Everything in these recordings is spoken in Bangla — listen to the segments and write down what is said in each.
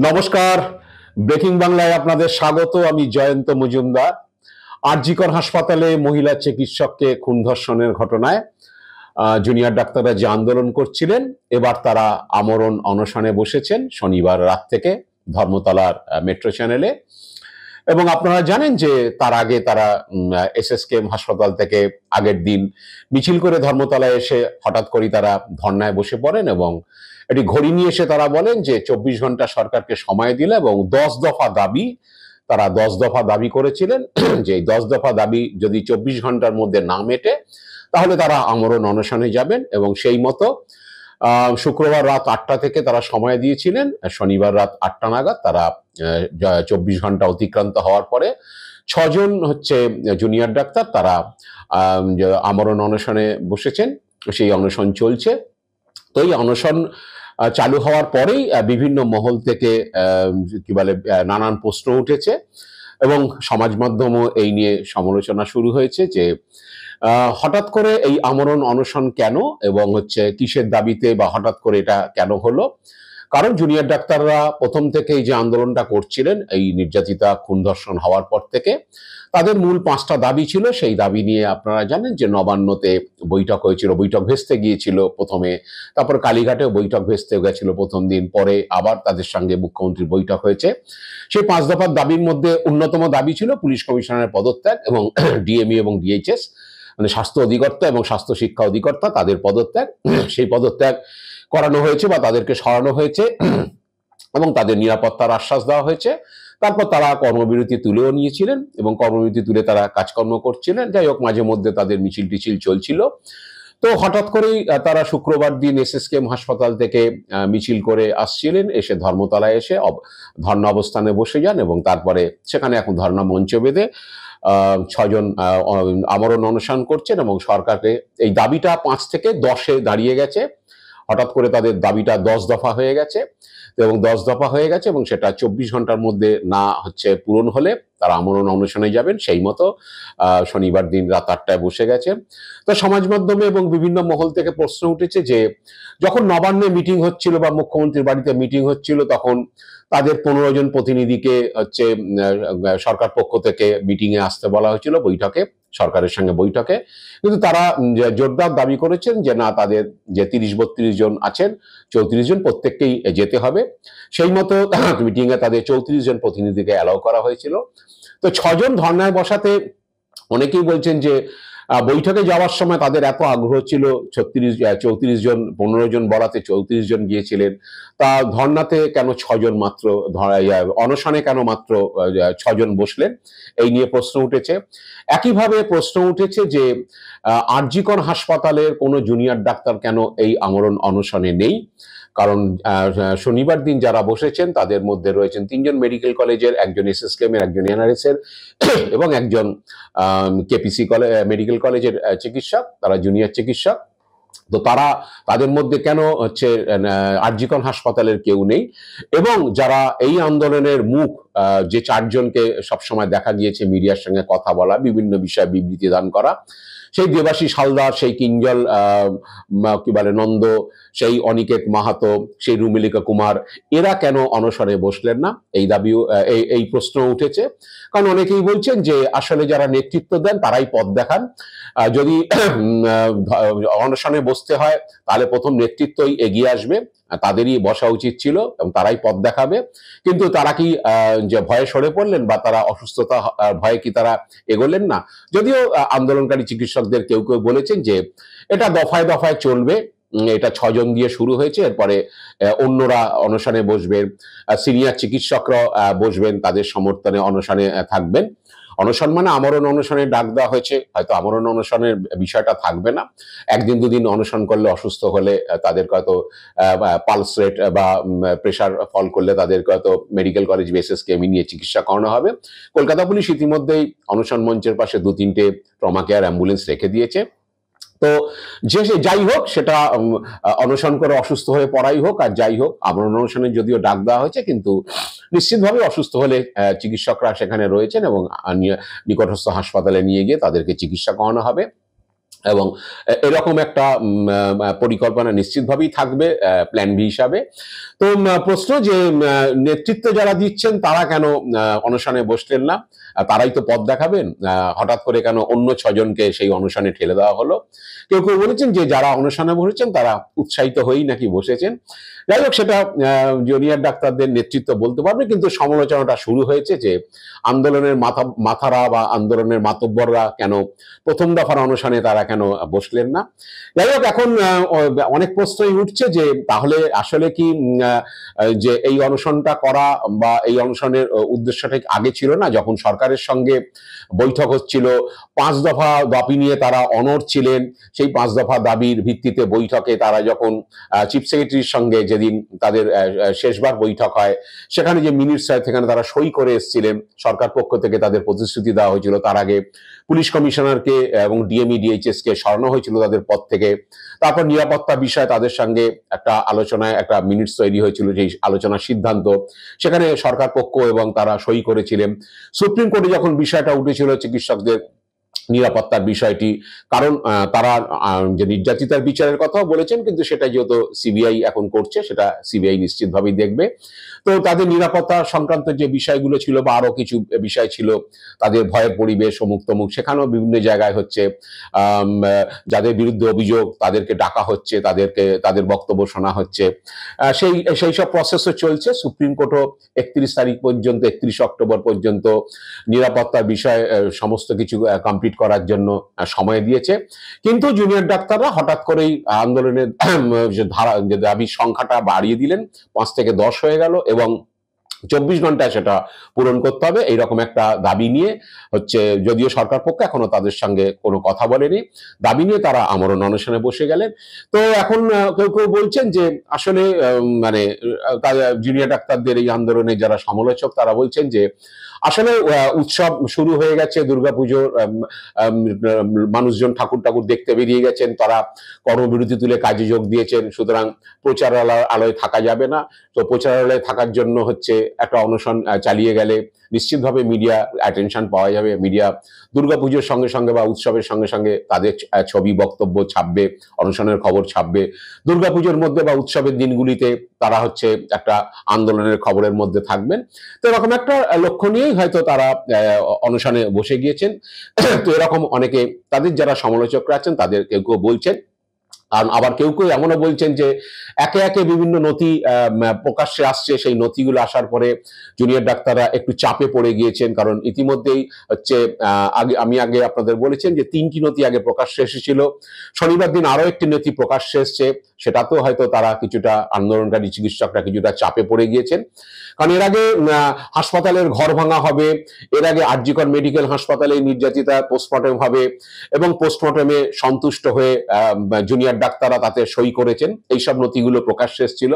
নমস্কার, ব্রেকিং বাংলায় আপনাদের স্বাগত। আমি জয়ন্ত মজুমদার। আর.জি. কর হাসপাতালে মহিলা চিকিৎসককে খুন ধর্ষণের ঘটনায় জুনিয়র ডাক্তাররা যে আন্দোলন করছিলেন, এবার তারা আমরণ অনশনে বসেছেন শনিবার রাত থেকে ধর্মতলার মেট্রো চ্যানেলে। এবং আপনারা জানেন যে তার আগে তারা এসএসকেএম হাসপাতাল থেকে আগের দিন মিছিল করে ধর্মতলায় এসে হঠাৎ করে তারা ধর্নায় বসে পড়েন এবং একটি ঘড়ি নিয়ে এসে তারা বলেন যে 24 ঘন্টা সরকারকে সময় দিলে এবং 10 দফা দাবি, তারা 10 দফা দাবি করেছিলেন যে 10 দফা দাবি যদি 24 ঘন্টার মধ্যে না মেটে তাহলে তারা আমরণ অনশনে যাবেন। এবং সেই মতো শুক্রবার রাত 8টা থেকে তারা সময় দিয়েছিলেন, শনিবার রাত 8টা নাগাদ তারা 24 ঘন্টা অতিক্রান্ত হওয়ার পরে 6জন জুনিয়র ডাক্তার তারা আমরণ অনশনে বসেছেন। সেই অনশন চলছে। তো এই অনশন চালু হওয়ার পরেই বিভিন্ন মহল থেকে কি বলে নানান প্রশ্ন উঠেছে এবং সমাজ মাধ্যমও এই নিয়ে সমালোচনা শুরু হয়েছে যে হঠাৎ করে এই আমরণ অনশন কেন এবং কিসের দাবিতে বা হঠাৎ করে এটা কেন হলো। কারণ জুনিয়র ডাক্তাররা প্রথম থেকেই যে আন্দোলনটা করছিলেন এই নির্যাতিতা খুন ধর্ষণ হওয়ার পর থেকে, তাদের মূল 5টা দাবি ছিল। সেই দাবি নিয়ে আপনারা জানেন যে নবান্নতে বৈঠক হয়েছিল, বৈঠক ভেস্তে গিয়েছিল প্রথমে, তারপর কালীঘাটেও বৈঠক ভেস্তে গেছিল প্রথম দিন, পরে আবার তাদের সঙ্গে মুখ্যমন্ত্রীর বৈঠক হয়েছে। সেই 5 দফার দাবির মধ্যে অন্যতম দাবি ছিল পুলিশ কমিশনারের পদত্যাগ এবং ডিএমই এবং ডিএইচএস মানে স্বাস্থ্য অধিকর্তা এবং স্বাস্থ্য শিক্ষা অধিকর্তা তাদের পদত্যাগ। সেই পদত্যাগ করানো হয়েছে বা তাদেরকে সরানো হয়েছে এবং তাদের নিরাপত্তার আশ্বাস দেওয়া হয়েছে। তারপর তারা কর্মবিরতি তুলেও নিয়েছিলেন এবং কর্মবিরতি তুলে তারা কাজকর্ম করছিলেন। যাই হোক, মাঝে মধ্যে তাদের মিছিল টিছিল চলছিল। তো হঠাৎ করেই তারা শুক্রবার দিন এসএসকেএম হাসপাতাল থেকে মিছিল করে আসছিলেন, এসে ধর্মতলায় এসে ধর্ণা অবস্থানে বসে যান এবং তারপরে সেখানে এখন ধর্ণা মঞ্চ বেঁধে 6জন আমরণ অনশন করছেন এবং সরকারকে এই দাবিটা 5 থেকে 10-এ দাঁড়িয়ে গেছে। হঠাৎ করে তাদের দাবিটা 10 দফা হয়ে গেছে এবং 10 দফা হয়ে গেছে এবং সেটা 24 ঘন্টার মধ্যে না পূরণ হলে তারা আমরণ অনশনে যাবেন। সেই মতো শনিবার দিন রাত 8টায় বসে গেছে। তো সমাজ মাধ্যমে এবং বিভিন্ন মহল থেকে প্রশ্ন উঠেছে যে যখন নবান্নে মিটিং হচ্ছিল বা মুখ্যমন্ত্রীর বাড়িতে মিটিং হচ্ছিল তখন তাদের 15 জন প্রতিনিধিকে সরকার পক্ষ থেকে মিটিং এ আসতে বলা হয়েছিল, বৈঠকে, সরকারের সঙ্গে বৈঠকে। কিন্তু তারা জোরদার দাবি করেছেন যে না, তাদের যে 30-32 জন আছেন, 34 জন প্রত্যেককেই যেতে হবে। সেই মতো মিটিং এ তাদের 34 জন প্রতিনিধিকে অ্যালাউ করা হয়েছিল। তো 6জন ধর্নায় বসাতে অনেকেই বলছেন যে বৈঠকে যাওয়ার সময় তাদের এত আগ্রহ ছিল, 34 জন, 15 জন বলাতে 34 জন গিয়েছিলেন, তা ধর্নাতে কেন 6জন মাত্র, অনশনে কেন মাত্র 6জন বসলেন, এই নিয়ে প্রশ্ন উঠেছে। একইভাবে প্রশ্ন উঠেছে যে আর.জি. কর হাসপাতালের কোনো জুনিয়র ডাক্তার কেন এই আমরণ অনশনে নেই। কারণ শনিবার দিন যারা বসেছেন তাদের মধ্যে রয়েছেন 3জন মেডিকেল কলেজের, একজন এসএসকেএম এর, একজন এনআরএস এর এবং একজন কেপিসি মেডিকেল কলেজের চিকিৎসক, তারা জুনিয়র চিকিৎসক। তো তাদের মধ্যে কেন আর.জি. কর হাসপাতালের কেউ নেই। এবং যারা এই আন্দোলনের মুখ, যে 4জনকে সবসময় দেখা গিয়েছে মিডিয়ার সঙ্গে কথা বলা, বিভিন্ন বিষয়ে বিবৃতি দান করা, সেই দেবাশিস হালদার, সেই কিঞ্জল কি বলে নন্দ, সেই অনিকেত মাহাতো, সেই রুমিলিকা কুমার, এরা কেন অনশনে বসলেন না, এই দাবিও এই প্রশ্ন উঠেছে। কারণ অনেকেই বলছেন যে আসলে যারা নেতৃত্ব দেন তারাই পথ দেখান। যদি অনশনে বসতে হয় তাহলে প্রথম নেতৃত্বই এগিয়ে আসবে, তাদেরই বসা উচিত ছিল এবং তারাই পথ দেখাবে। কিন্তু তারা কি যে ভয়ে সরে পড়লেন বা তারা অসুস্থতা ভয়ে কি তারা এগোলেন না? যদিও আন্দোলনকারী চিকিৎসকদের কেউ কেউ বলেছেন যে এটা দফায় দফায় চলবে, এটা 6জন দিয়ে শুরু হয়েছে, এরপরে অন্যরা অনশনে বসবেন, সিনিয়র চিকিৎসকরা বসবেন, তাদের সমর্থনে অনশনে থাকবেন। অনশন মানে আমরণ অনশনে ডাক দেওয়া হয়েছে, হয়তো আমরণ অনশনের বিষয়টা থাকবে না। 1 দিন 2 দিন অনশন করলে, অসুস্থ হলে তাদেরকে হয়তো পালস রেট বা প্রেশার ফল করলে তাদেরকে হয়তো মেডিকেল কলেজ বেসিসকে নিয়ে চিকিৎসা করানো হবে। কলকাতা পুলিশ ইতিমধ্যেই অনশন মঞ্চের পাশে 2-3টে ট্রমা কেয়ার অ্যাম্বুলেন্স রেখে দিয়েছে। তো যাই হোক, সেটা অনশন করে অসুস্থ হয়ে পড়াই হোক আর যাই হোক, আমরণ অনশনের যদিও ডাক দেওয়া হয়েছে কিন্তু নিশ্চিতভাবে অসুস্থ হলে চিকিৎসকরা সেখানে রয়েছেন এবং নিকটস্থ হাসপাতালে নিয়ে গিয়ে তাদেরকে চিকিৎসা করানো হবে। এবং এরকম একটা পরিকল্পনা নিশ্চিতভাবেই থাকবে প্ল্যান বি হিসাবে। তো প্রশ্ন যে নেতৃত্ব যারা দিচ্ছেন তারা কেন অনশনে বসলেন না? তারাই তো পথ দেখাবেন। হঠাৎ করে কেন অন্য 6 জনকে সেই অনশনে ঠেলে দেওয়া হলো? কেউ কেউ বলেছেন যে যারা অনশনে বসেছেন তারা উৎসাহিত হয়েই নাকি বসেছেন। যাই হোক, সেটা জুনিয়র ডাক্তারদের নেতৃত্ব বলতে পারবে, কিন্তু সমালোচনাটা শুরু হয়েছে যে আন্দোলনের মাথারা বা আন্দোলনের মাতব্বররা কেন প্রথম দফার অনশনে তারা কেন বসলেন না। যাই হোক, এখন অনেক প্রশ্নই উঠছে যে তাহলে আসলে কি যে এই অনশনটা করা বা এই অনশনের উদ্দেশ্যটা আগে ছিল না, যখন সরকারের সঙ্গে বৈঠক হচ্ছিল 5 দফা দাবি নিয়ে তারা অনড় ছিলেন। সেই 5 দফা দাবির ভিত্তিতে বৈঠকে তারা যখন চিফ সেক্রেটারির সঙ্গে যেদিন তাদের শেষবার বৈঠক হয়, সেখানে যে মিনিটস হয় সেখানে তারা সই করে এসেছিলেন। সরকার পক্ষ থেকে তাদের প্রতিশ্রুতি দেওয়া হয়েছিল। তার আগে পুলিশ কমিশনারকে এবং ডিএমই ডিএইচএস কে সরানো হয়েছিল তাদের পদ থেকে। তারপর নিরাপত্তা বিষয়ে তাদের সঙ্গে একটা আলোচনায় একটা মিনিটস তৈরি হয়েছিল, যেই আলোচনার সিদ্ধান্ত সেখানে সরকার পক্ষ এবং তারা সই করেছিলেন। সুপ্রিম কোর্টে যখন বিষয়টা উঠেছিল চিকিৎসকদের নিরাপত্তার বিষয়টি, কারণ তারা যে নির্যাতিতার বিচারের কথাও বলেছেন, কিন্তু সেটা যেহেতু সিবিআই এখন করছে, সেটা সিবিআই নিশ্চিতভাবেই দেখবে। তো তাদের নিরাপত্তা সংক্রান্ত যে বিষয়গুলো ছিল বা আরো কিছু বিষয় ছিল, তাদের ভয়ের পরিবেশ অমুক তমুক, সেখানেও বিভিন্ন জায়গায় হচ্ছে যাদের বিরুদ্ধে অভিযোগ তাদেরকে ডাকা হচ্ছে, তাদের বক্তব্য শোনা হচ্ছে। সেই সব প্রসেসও চলছে। সুপ্রিম কোর্টও 31 তারিখ পর্যন্ত, 31 অক্টোবর পর্যন্ত নিরাপত্তার বিষয়ে সমস্ত কিছু কমপ্লিট করার জন্য সময় দিয়েছে। কিন্তু জুনিয়র ডাক্তাররা হঠাৎ করেই আন্দোলনের যে দাবির সংখ্যাটা বাড়িয়ে দিলেন, 5 থেকে 10 হয়ে গেল এবং 24 ঘন্টায় সেটা পূরণ করতে হবে, এইরকম একটা দাবি নিয়ে হচ্ছে। যদিও সরকার পক্ষ এখনো তাদের সঙ্গে কোনো কথা বলেনি, দাবি নিয়ে তারা আমরণ অনশনে বসে গেলেন। তো এখন কেউ কেউ বলছেন যে আসলে মানে জুনিয়র ডাক্তারদের এই আন্দোলনে যারা সমালোচক তারা বলছেন যে আসলে উৎসব শুরু হয়ে গেছে, দুর্গাপুজোর মানুষজন ঠাকুর ঠাকুর দেখতে বেরিয়ে গেছেন, তারা কর্মবিরতি তুলে কাজে যোগ দিয়েছেন। সুতরাং প্রচারালয়ে থাকা যাবে না। তো প্রচারালয়ে থাকার জন্য হচ্ছে একটা অনশন চালিয়ে গেলে নিশ্চিতভাবে মিডিয়া অ্যাটেনশন পাওয়া যাবে। মিডিয়া দুর্গাপুজোর সঙ্গে সঙ্গে বা উৎসবের সঙ্গে সঙ্গে তাদের ছবি বক্তব্য ছাপবে, অনশনের খবর ছাপবে। দুর্গাপুজোর মধ্যে বা উৎসবের দিনগুলিতে তারা হচ্ছে একটা আন্দোলনের খবরের মধ্যে থাকবেন। তো এরকম একটা লক্ষ্য নিয়েই হয়তো তারা অনশনে বসে গিয়েছেন। তো এরকম অনেকে, তাদের যারা সমালোচকরা আছেন তাদের কেউ কেউ বলছেন। আর আবার কেউ কেউ এমনও বলছেন যে একে একে বিভিন্ন নথি প্রকাশ্যে আসছে, সেই নথিগুলো আসার পরে জুনিয়র ডাক্তাররা একটু চাপে পড়ে গিয়েছেন। কারণ ইতিমধ্যেই হচ্ছে আমি আগে আপনাদের বলেছেন যে 3টি নথি আগে প্রকাশ্যে এসেছিল। শনিবার দিন আরো একটি নথি প্রকাশ্যে এসছে, সেটাতেও হয়তো তারা কিছুটা, আন্দোলনকারী চিকিৎসকরা কিছুটা চাপে পড়ে গিয়েছেন। কারণ এর আগে হাসপাতালের ঘর ভাঙা হবে, এর আগে আরজিকর মেডিকেল হাসপাতালে নির্যাতিতা পোস্টমর্টেম হবে এবং পোস্টমর্টেমে সন্তুষ্ট হয়ে জুনিয়র ডাক্তাররা তাতে সই করেছেন। এইসব নথিগুলো প্রকাশ্যে এসেছিল।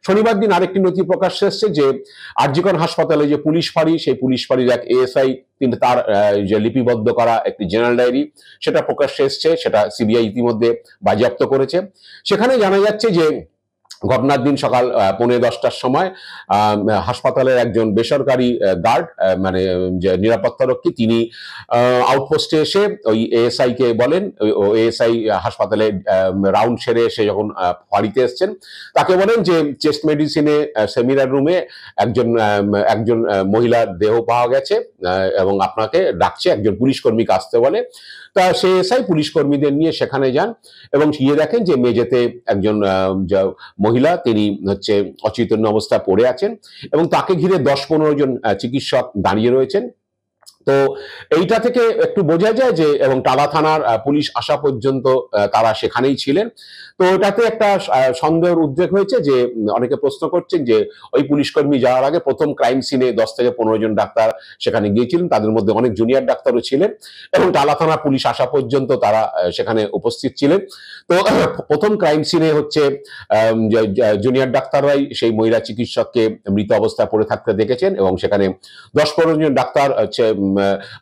শনিবার দিন আরেকটি নথি প্রকাশ্যে এসছে যে আরজিকর হাসপাতালে যে পুলিশ ফাঁড়ি, সেই পুলিশ ফাঁড়ির এক এএসআই, তিনি তার যে লিপিবদ্ধ করা একটি জেনারেল ডায়েরি, সেটা প্রকাশ্যে এসছে, সেটা সিবিআই ইতিমধ্যে বাজেয়াপ্ত করেছে। সেখানে জানা যাচ্ছে যে ঘটনার দিন সকাল 9:45টার সময় হাসপাতালের একজন বেসরকারি গার্ড, মানে যে নিরাপত্তারক্ষী, তিনি আউটপোস্টে এসে ওই এএসআই কে বলেন, এএসআই হাসপাতালে রাউন্ড সেরে এসে যখন ফাঁড়িতে এসছেন, তাকে বলেন যে চেস্ট মেডিসিনে সেমিনার রুমে একজন মহিলার দেহ পাওয়া গেছে এবং আপনাকে ডাকছে, একজন পুলিশ কর্মীকে আসতে বলে। তা সে এসআই পুলিশ কর্মীদের নিয়ে সেখানে যান এবং গিয়ে দেখেন যে মেঝেতে একজন মহিলা, তিনি হচ্ছে অচেতন্য অবস্থায় পড়ে আছেন এবং তাকে ঘিরে 10-15 জন চিকিৎসক দাঁড়িয়ে রয়েছেন। তো এইটা থেকে একটু বোঝা যায় যে, এবং টালা থানার পুলিশ আসা পর্যন্ত তারা সেখানেই ছিলেন। তো এটাতে একটা সন্দেহের উদ্রেক হয়েছে যে অনেকে প্রশ্ন করছেন যে ওই পুলিশ কর্মী যাওয়ার আগে প্রথম ক্রাইম সিনে 10 থেকে 15 জন ডাক্তার সেখানে গিয়েছিলেন, তাদের মধ্যে অনেক জুনিয়র ডাক্তারও ছিলেন এবং টালা থানা পুলিশ আসা পর্যন্ত তারা সেখানে উপস্থিত ছিলেন। তো প্রথম ক্রাইম সিনে হচ্ছে জুনিয়র ডাক্তাররাই সেই মহিলা চিকিৎসককে মৃত অবস্থায় পড়ে থাকতে দেখেছেন এবং সেখানে 10-15 জন ডাক্তার হচ্ছে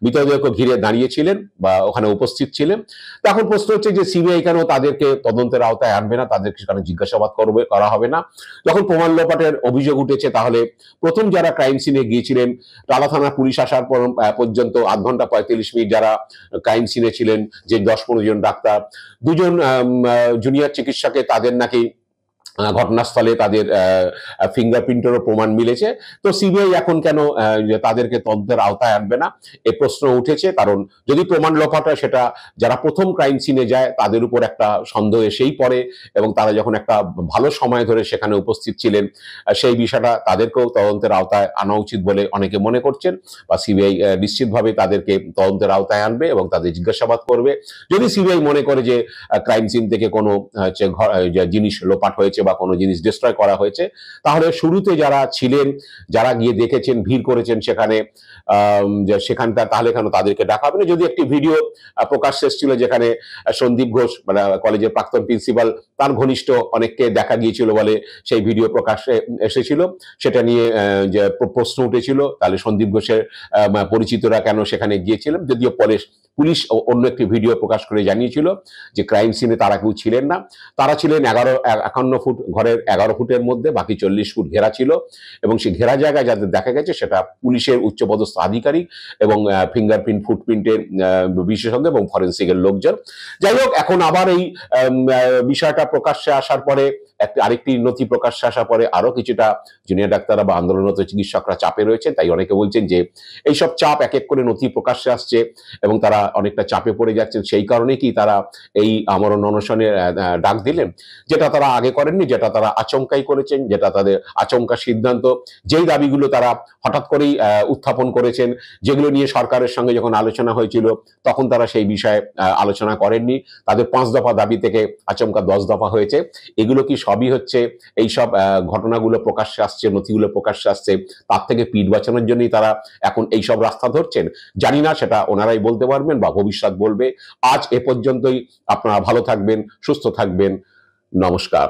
মৃতদেহকে ঘিরে দাঁড়িয়েছিলেন বা ওখানে উপস্থিত ছিলেন। তো এখন প্রশ্ন হচ্ছে যে সিবিআই কেন তাদেরকে তদন্তের আওতায় আনবে না, তাদেরকে সেখানে জিজ্ঞাসাবাদ করা হবে না? যখন প্রমাণ লোপাটের অভিযোগ উঠেছে, তাহলে প্রথম যারা ক্রাইম সিনে গিয়েছিলেন, টালা থানা পুলিশ আসার পর্যন্ত ৮ ঘন্টা ৪৫ মিনিট যারা ক্রাইম সিনে ছিলেন, যে ১০-১৫ জন ডাক্তার, ২ জন জুনিয়র চিকিৎসকে তাদের নাকি ঘটনাস্থলে তাদের ফিঙ্গারপ্রিন্টেরও প্রমাণ মিলেছে। তো সিবিআই এখন কেন তাদেরকে তদন্তের আওতায় আনবে না, এ প্রশ্ন উঠেছে। কারণ যদি প্রমাণ লোপাট হয়, সেটা যারা প্রথম ক্রাইম সিনে যায় তাদের উপর একটা সন্দেহ এসেই পড়ে, এবং তারা যখন একটা ভালো সময় ধরে সেখানে উপস্থিত ছিলেন, সেই বিষয়টা তাদেরকেও তদন্তের আওতায় আনা উচিত বলে অনেকে মনে করছেন। বা সিবিআই নিশ্চিতভাবে তাদেরকে তদন্তের আওতায় আনবে এবং তাদের জিজ্ঞাসাবাদ করবে। যদি সিবিআই মনে করে যে ক্রাইম সিন থেকে কোনো জিনিস লোপাট হয়েছে বা কোনো জিনিস ডিস্ট্রয় করা হয়েছে, তাহলে শুরুতে যারা ছিলেন, যারা গিয়ে দেখেছেন, ভিড় করেছেন সেখানে, তাহলে কেন তাদেরকে ডাকা হবে না? যদি একটি ভিডিও প্রকাশ্যে এসেছিল যেখানে সন্দীপ ঘোষ, মানে কলেজের প্রাক্তন প্রিন্সিপাল, তার ঘনিষ্ঠ অনেককে দেখা গিয়েছিল বলে সেই ভিডিও প্রকাশ্যে এসেছিল, সেটা নিয়ে যে প্রশ্ন উঠেছিল, তাহলে সন্দীপ ঘোষের পরিচিতরা কেন সেখানে গিয়েছিলেন? যদিও পুলিশ অন্য একটি ভিডিও প্রকাশ করে জানিয়েছিল যে ক্রাইম সিনে তারা কেউ ছিলেন না, তারা ছিলেন 51 ফুট ঘরের 11 ফুটের মধ্যে, বাকি 40 ফুট ঘেরা ছিল, এবং সেই ঘেরা জায়গায় যাদের দেখা গেছে সেটা পুলিশের উচ্চপদস্থ আধিকারিক এবং ফিঙ্গারপ্রিন্ট, ফুটপ্রিন্টের বিশেষজ্ঞ এবং ফরেন্সিকের লোকজন। যাই হোক, এখন আবার এই বিষয়টা প্রকাশ্যে আসার পরে, আরেকটি নথি প্রকাশ্যে আসার পরে আরো কিছুটা জুনিয়র ডাক্তাররা বা আন্দোলনরত চিকিৎসকরা চাপে রয়েছে। তাই অনেকে বলছেন যে এইসব চাপ এক এক করে নথি প্রকাশ্যে আসছে এবং তারা অনেকটা চাপে পড়ে যাচ্ছেন, সেই কারণে কি তারা এই আমরণ অনশনের ডাক দিলেন, যেটা তারা আগে করেননি, যেটা তারা আচমকাই করেছেন, যেটা তাদের আচমকা সিদ্ধান্ত, যেই দাবিগুলো তারা হঠাৎ করেই উত্থাপন করেছেন, যেগুলো নিয়ে সরকারের সঙ্গে যখন আলোচনা হয়েছিল তখন তারা সেই বিষয়ে আলোচনা করেননি। তাদের 5 দফা দাবি থেকে আচমকা 10 দফা হয়েছে। এগুলো কি সবই হচ্ছে এইসব ঘটনাগুলো প্রকাশ্যে আসছে, নথিগুলো প্রকাশ্যে আসছে, তার থেকে পিঠ বাঁচানোর জন্যই তারা এখন এইসব রাস্তা ধরছেন? জানি না, সেটা ওনারাই বলতে পারবেন বা ভবিষ্যৎ বলবে। আজ এ পর্যন্তই। আপনারা ভালো থাকবেন, সুস্থ থাকবেন। নমস্কার।